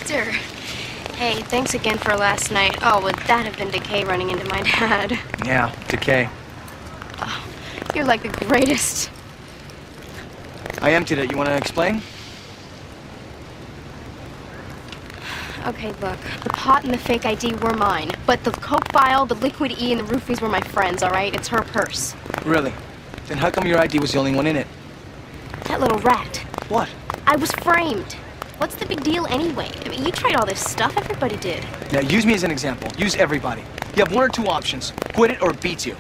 Victor. Hey, thanks again for last night. Oh, would that have been Decay running into my dad? Yeah, Decay. Oh, you're like the greatest. I emptied it. You want to explain? Okay, look. The pot and the fake ID were mine. But the Coke vial, the Liquid E, and the roofies were my friends, all right? It's her purse. Really? Then how come your ID was the only one in it? That little rat. What? I was framed. What's the big deal anyway? I mean, you tried all this stuff. Everybody did. Now, use me as an example. Use everybody. You have one or two options. Quit it or it beats you.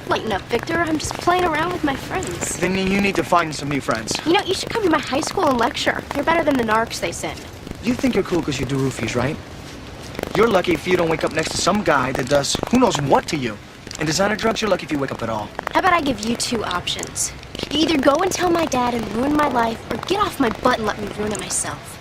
Lighten up, Victor. I'm just playing around with my friends. Then you need to find some new friends. You know, you should come to my high school and lecture. You're better than the narcs they send. You think you're cool because you do roofies, right? You're lucky if you don't wake up next to some guy that does who knows what to you. And designer drugs, you're lucky if you wake up at all. How about I give you two options? You either go and tell my dad and ruin my life, or get off my butt and let me ruin it myself.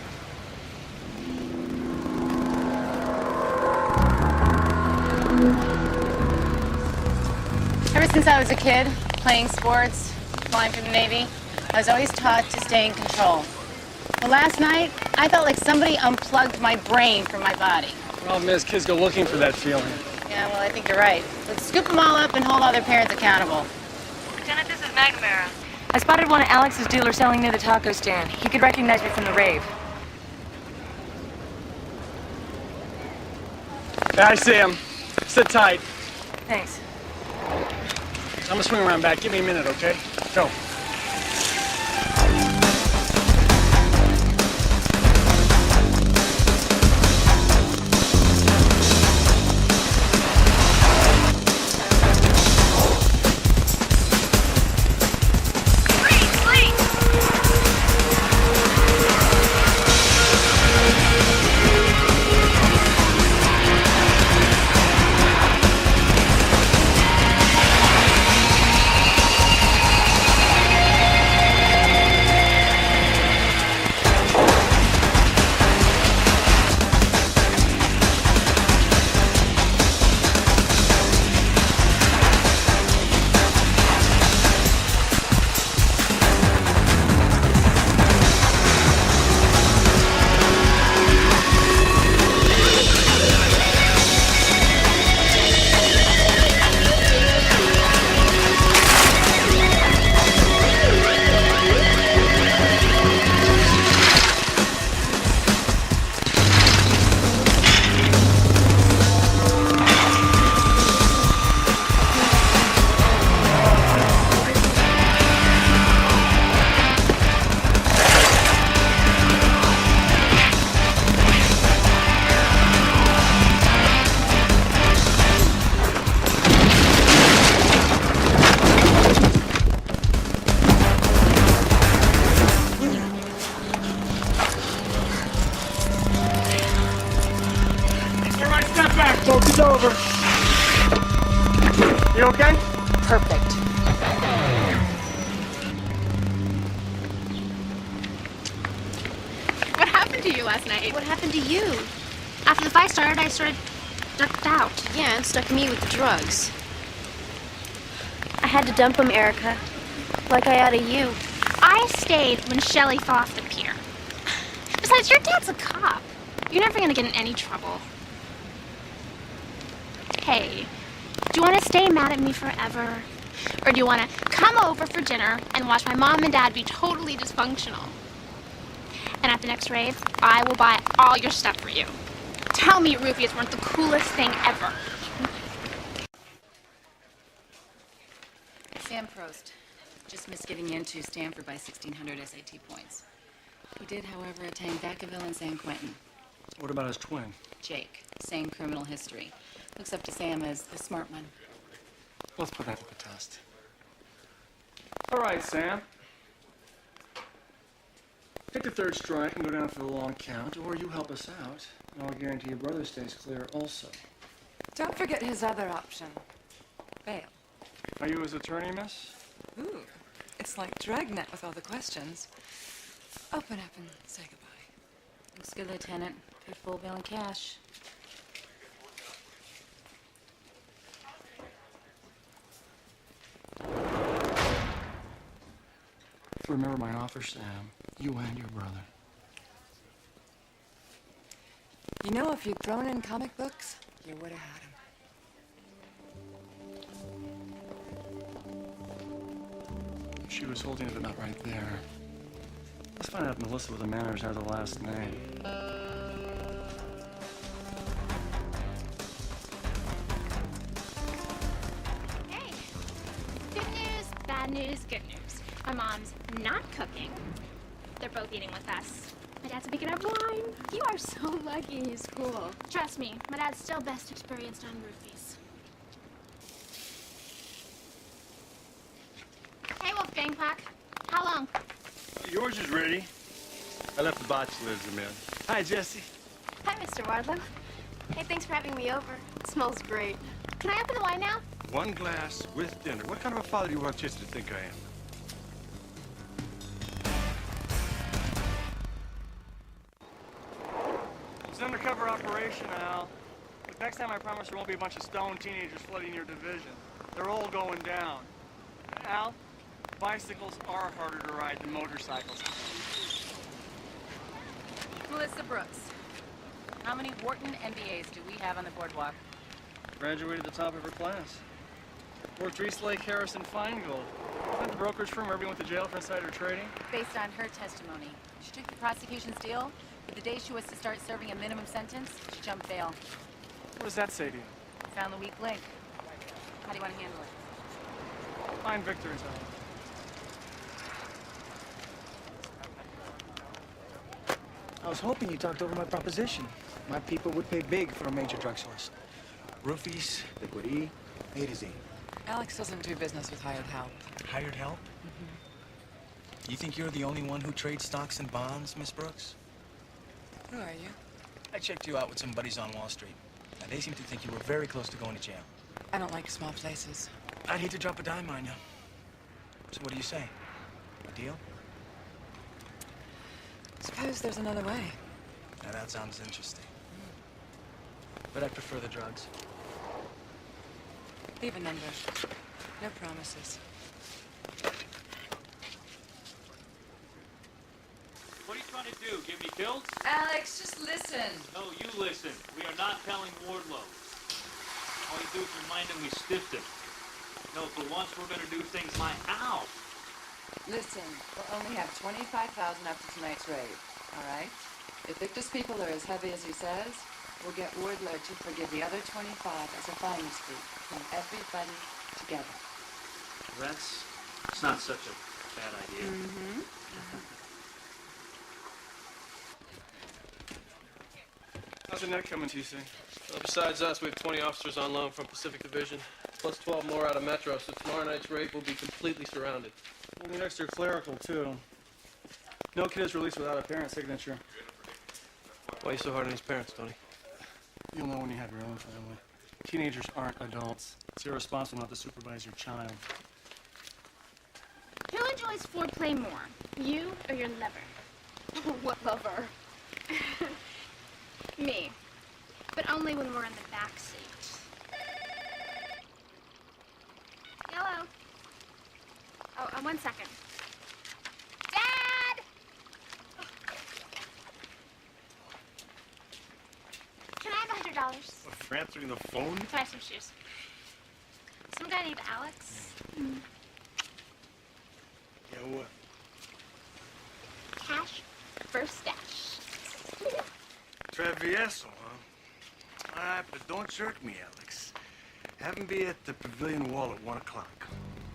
Ever since I was a kid, playing sports, flying for the Navy, I was always taught to stay in control. Well, last night, I felt like somebody unplugged my brain from my body. Problem is, kids go looking for that feeling. Yeah, well, I think you're right. Let's scoop them all up and hold all their parents accountable. Lieutenant, this is McNamara. I spotted one of Alex's dealers selling near the taco stand. He could recognize me from the Rave. Yeah, I see him. Sit tight. Thanks. I'm gonna swing around back. Give me a minute, okay? Go. It's over. You okay? Perfect. What happened to you last night? What happened to you? After the fight started, I sort of ducked out. Yeah, and stuck me with the drugs. I had to dump him, Erica. Like I oughta you. I stayed when Shelley fell off the pier. Besides, your dad's a cop. You're never gonna get in any trouble. Hey, do you want to stay mad at me forever? Or do you want to come over for dinner and watch my mom and dad be totally dysfunctional? And at the next rave, I will buy all your stuff for you. Tell me roofies weren't the coolest thing ever. Sam Prost just missed getting into Stanford by 1,600 SAT points. He did, however, attain Vacaville and San Quentin. What about his twin? Jake, same criminal history. Looks up to Sam as the smart one. Let's put that to the test. All right, Sam. Take the third strike and go down for the long count, or you help us out, and I'll guarantee your brother stays clear also. Don't forget his other option. Bail. Are you his attorney, miss? Ooh, it's like Dragnet with all the questions. Open up and say goodbye. Looks good, Lieutenant. Pay full bail in cash. Remember my offer, Sam. You and your brother. You know, if you'd thrown in comic books, you would have had him. She was holding it about right there. Let's find out if Melissa with the manners has a last name. Hey, good news, bad news, good news. My mom's not cooking. They're both eating with us. My dad's picking up wine. You are so lucky. He's cool. Trust me, my dad's still best experienced on roofies. Hey, Wolfgang Pack. How long? Yours is ready. I left the bachelor's in. Hi, Jessie. Hi, Mr. Wardlow. Hey, thanks for having me over. It smells great. Can I open the wine now? One glass with dinner. What kind of a father do you want Jessie to think I am? It's an undercover operation, Al. But next time I promise there won't be a bunch of stoned teenagers flooding your division. They're all going down. Al, bicycles are harder to ride than motorcycles. Melissa Brooks. How many Wharton MBAs do we have on the boardwalk? Graduated at the top of her class. Worked East Lake, Harrison, Feingold. Isn't the brokerage firm where everyone went to jail for insider trading? Based on her testimony, she took the prosecution's deal, but the day she was to start serving a minimum sentence, she jumped bail. What does that say to you? Found the weak link. How do you want to handle it? Fine victories, Al. I was hoping you talked over my proposition. My people would pay big for a major drug source. Roofies, liquid E, A to Z. Alex doesn't do business with hired help. Hired help? Mm-hmm. You think you're the only one who trades stocks and bonds, Miss Brooks? Who are you? I checked you out with some buddies on Wall Street. And they seem to think you were very close to going to jail. I don't like small places. I'd hate to drop a dime on you. So what do you say? A deal? Suppose there's another way. Now that sounds interesting. But I prefer the drugs. Leave a number. No promises. What are you trying to do? Get me killed? Alex, just listen. No, you listen. We are not telling Wardlow. All you do is remind him we stiffed him. No, for once we're gonna do things my ow. Listen, we'll only have 25,000 after tonight's rave, all right? If Victor's people are as heavy as he says, we'll get Wardlow to forgive the other 25 as a finder's fee from everybody together. It's not such a bad idea. How's the net coming, TC? Well, besides us, we have 20 officers on loan from Pacific Division, plus 12 more out of Metro, so tomorrow night's raid will be completely surrounded. We'll need extra clerical, too. No kid is released without a parent's signature. Why are you so hard on his parents, Tony? You'll know when you have your own family. Teenagers aren't adults. It's irresponsible not to supervise your child. Who enjoys foreplay more, you or your lover? What lover? Me. But only when we're in the back seat. Hello. Oh, 1 second. Dad! Can I have $100? What, for answering the phone? Try some shoes. Some guy named Alex. Yeah, what? Cash for stash. Travieso, huh? All right, but don't jerk me, Alex. Have him be at the pavilion wall at 1 o'clock.